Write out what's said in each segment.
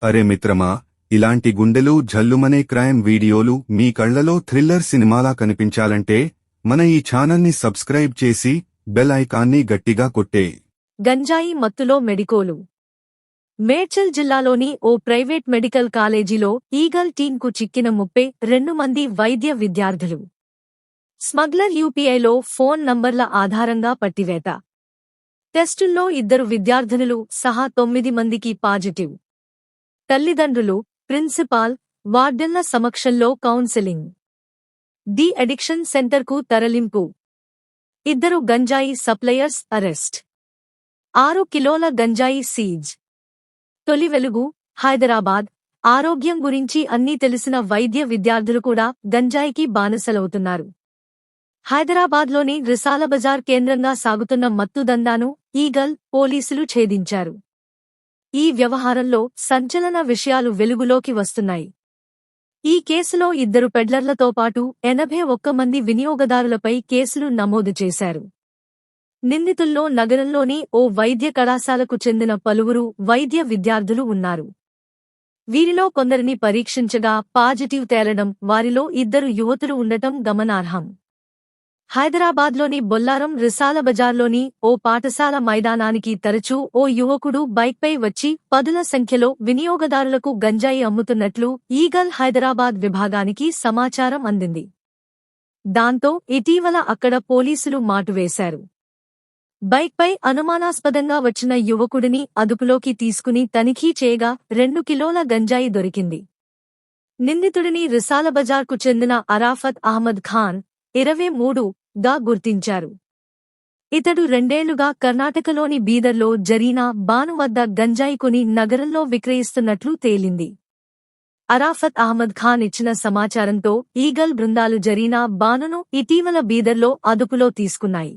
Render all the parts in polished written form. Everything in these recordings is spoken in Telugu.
అరే మిత్రమా, ఇలాంటి గుండెలు జల్లుమనే క్రైమ్ వీడియోలు మీ కళ్లలో థ్రిల్లర్ సినిమాలా కనిపించాలంటే మన ఈ ఛానల్ని సబ్స్క్రైబ్ చేసి బెల్ ఐకాన్ని గట్టిగా కొట్టే. గంజాయి మత్తులో మెడికోలు. మేడ్చల్ జిల్లాలోని ఓ ప్రైవేట్ మెడికల్ కాలేజీలో ఈగల్ టీంకు చిక్కిన 32 మంది వైద్య విద్యార్థులు. స్మగ్లర్ యూపీఐలో ఫోన్ నంబర్ల ఆధారంగా పట్టివేత. టెస్టుల్లో 2 విద్యార్థినులు సహా 9 మందికి పాజిటివ్. తల్లిదండ్రులు, ప్రిన్సిపాల్, వార్డెన్ల సమక్షంలో కౌన్సెలింగ్. డి అడిక్షన్ సెంటర్కు తరలింపు. 2 గంజాయి సప్లయర్స్ అరెస్ట్. 6 కిలోల గంజాయి సీజ్. తొలి వెలుగు, హైదరాబాద్. ఆరోగ్యం గురించి అన్నీ తెలిసిన వైద్య విద్యార్థులు కూడా గంజాయికి బానిసలవుతున్నారు. హైదరాబాద్లోని రిసాలబజార్ కేంద్రంగా సాగుతున్న మత్తుదందాను ఈగల్ పోలీసులు ఛేదించారు. ఈ వ్యవహారంలో సంచలన విషయాలు వెలుగులోకి వస్తున్నాయి. ఈ కేసులో 2 పెడ్లర్లతో పాటు 81 మంది వినియోగదారులపై కేసులు నమోదు చేశారు. నిందితుల్లో నగరంలోని ఓ వైద్య కళాశాలకు చెందిన పలువురు వైద్య విద్యార్థులు ఉన్నారు. వీరిలో కొందరిని పరీక్షించగా పాజిటివ్ తేలడం, వారిలో 2 యువతులు ఉండటం గమనార్హం. హైదరాబాద్లోని బొల్లారం రిసాలబజార్లోని ఓ పాఠశాల మైదానానికి తరచూ ఓ యువకుడు బైక్పై వచ్చి పదుల సంఖ్యలో వినియోగదారులకు గంజాయి అమ్ముతున్నట్లు ఈగల్ హైదరాబాద్ విభాగానికి సమాచారం అందింది. దాంతో ఇటీవల అక్కడ పోలీసులు మాటువేశారు. బైక్పై అనుమానాస్పదంగా వచ్చిన యువకుడిని అదుపులోకి తీసుకుని తనిఖీ చేయగా 2 కిలోల గంజాయి దొరికింది. నిందితుడిని రిసాలబజార్కు చెందిన అరాఫత్ అహ్మద్ ఖాన్, 23 గా గుర్తించారు. ఇతడు 2 ఏళ్లుగా కర్ణాటకలోని బీదర్లో జరీనా బాను వద్ద గంజాయి కొని నగరంలో విక్రయిస్తున్నట్లు తేలింది. అరాఫత్ అహ్మద్ ఖాన్ ఇచ్చిన సమాచారంతో ఈగల్ బృందాలు జరీనా బానును ఇటీవల బీదర్లో అదుపులో తీసుకున్నాయి.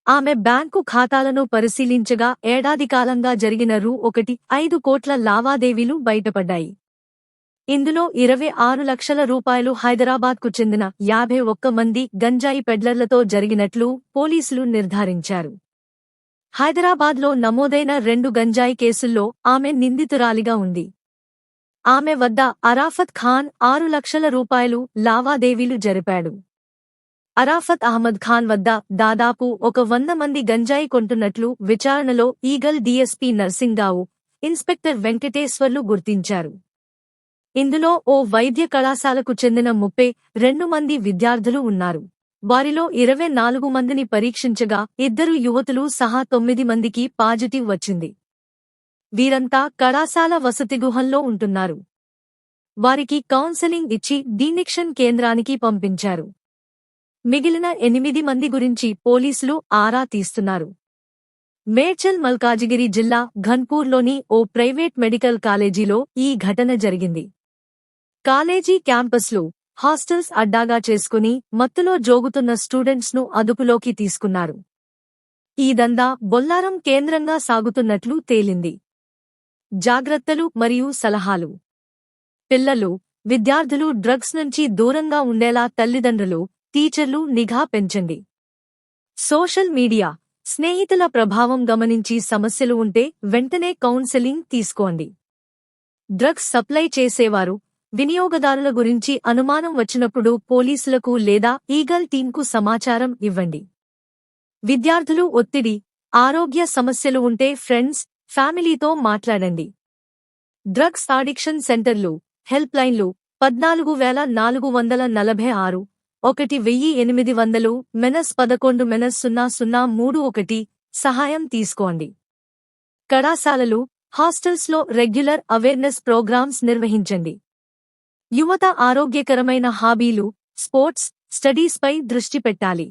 ఆమె బ్యాంకు ఖాతాలను పరిశీలించగా ఏడాది కాలంగా జరిగిన రూ.1.5 కోట్ల లావాదేవీలు బయటపడ్డాయి. ఇందులో 26 లక్షల రూపాయలు హైదరాబాద్కు చెందిన 51 మంది గంజాయి పెడ్లర్లతో జరిగినట్లు పోలీసులు నిర్ధారించారు. హైదరాబాద్లో నమోదైన 2 గంజాయి కేసుల్లో ఆమె నిందితురాలిగా ఉంది. ఆమె వద్ద అరాఫత్ ఖాన్ 6 లక్షల రూపాయలు లావాదేవీలు జరిపాడు. అరాఫత్ అహ్మద్ ఖాన్ వద్ద దాదాపు 100 మంది గంజాయి కొంటున్నట్లు విచారణలో ఈగల్ డీఎస్పీ నర్సింగావు, ఇన్స్పెక్టర్ వెంకటేశ్వర్లు గుర్తించారు. ఇందులో ఓ వైద్య కళాశాలకు చెందిన 32 మంది విద్యార్థులు ఉన్నారు. వారిలో 24 మందిని పరీక్షించగా 2 యువతులు సహా 9 మందికి పాజిటివ్ వచ్చింది. వీరంతా కళాశాల వసతిగృహంలో ఉంటున్నారు. వారికి కౌన్సెలింగ్ ఇచ్చి డీనిక్షన్ కేంద్రానికి పంపించారు. మిగిలిన 8 మంది గురించి పోలీసులు ఆరా తీస్తున్నారు. మేడ్చల్ మల్కాజిగిరి జిల్లా ఘన్పూర్లోని ఓ ప్రైవేట్ మెడికల్ కాలేజీలో ఈ ఘటన జరిగింది. కాలేజీ క్యాంపస్లు, హాస్టల్స్ అడ్డాగా చేసుకుని మత్తులో జోగుతున్న స్టూడెంట్స్ను అదుపులోకి తీసుకున్నారు. ఈ దందా బొల్లారం కేంద్రంగా సాగుతున్నట్లు తేలింది. జాగ్రత్తలు మరియు సలహాలు. పిల్లలు, విద్యార్థులు డ్రగ్స్ నుంచి దూరంగా ఉండేలా తల్లిదండ్రులు, టీచర్లు నిఘా పెంచండి. సోషల్ మీడియా, స్నేహితుల ప్రభావం గమనించి సమస్యలు ఉంటే వెంటనే కౌన్సెలింగ్ తీసుకోండి. డ్రగ్స్ సప్లై చేసేవారు, వినియోగదారుల గురించి అనుమానం వచ్చినప్పుడు పోలీసులకు లేదా ఈగల్ టీంకు సమాచారం ఇవ్వండి. విద్యార్థులు ఒత్తిడి, ఆరోగ్య సమస్యలు ఉంటే ఫ్రెండ్స్, ఫ్యామిలీతో మాట్లాడండి. డ్రగ్స్ అడిక్షన్ సెంటర్లు, హెల్ప్ లైన్లు 14446 1800 -11 సహాయం తీసుకోండి. కళాశాలలు, హాస్టల్స్లో రెగ్యులర్ అవేర్నెస్ ప్రోగ్రామ్స్ నిర్వహించండి. యువత ఆరోగ్యకరమైన హాబీలు, స్పోర్ట్స్, స్టడీస్పై దృష్టి పెట్టాలి.